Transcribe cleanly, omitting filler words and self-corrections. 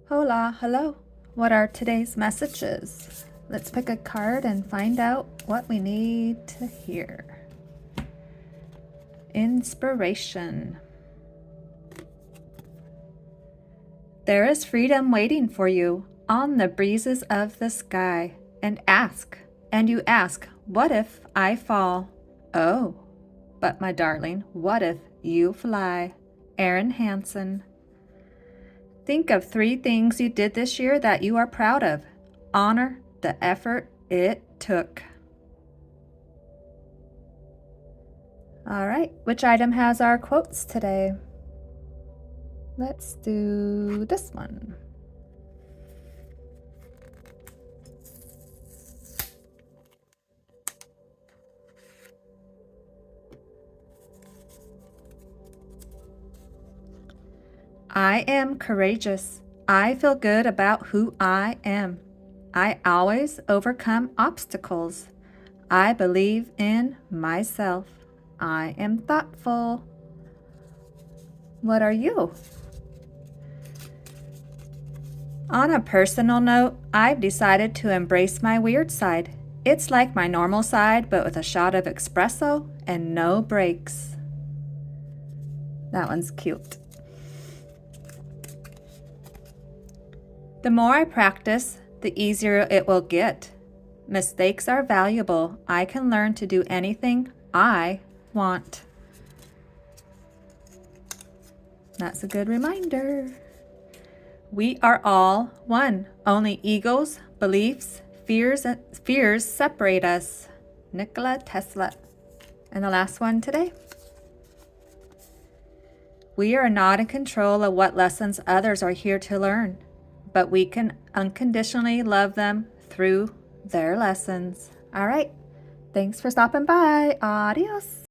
Hola, hello. What are today's messages? Let's pick a card and find out what we need to hear. Inspiration. There is freedom waiting for you on the breezes of the sky. And you ask, what if I fall? Oh, but my darling, what if you fly? Aaron Hansen. Think of 3 things you did this year that you are proud of. Honor the effort it took. All right, which item has our quotes today? Let's do this one. I am courageous. I feel good about who I am. I always overcome obstacles. I believe in myself. I am thoughtful. What are you? On a personal note, I've decided to embrace my weird side. It's like my normal side, but with a shot of espresso and no breaks. That one's cute. The more I practice, the easier it will get. Mistakes are valuable. I can learn to do anything I want. That's a good reminder. We are all one. Only egos, beliefs, fears separate us. Nikola Tesla. And the last one today. We are not in control of what lessons others are here to learn, but we can unconditionally love them through their lessons. All right. Thanks for stopping by. Adios.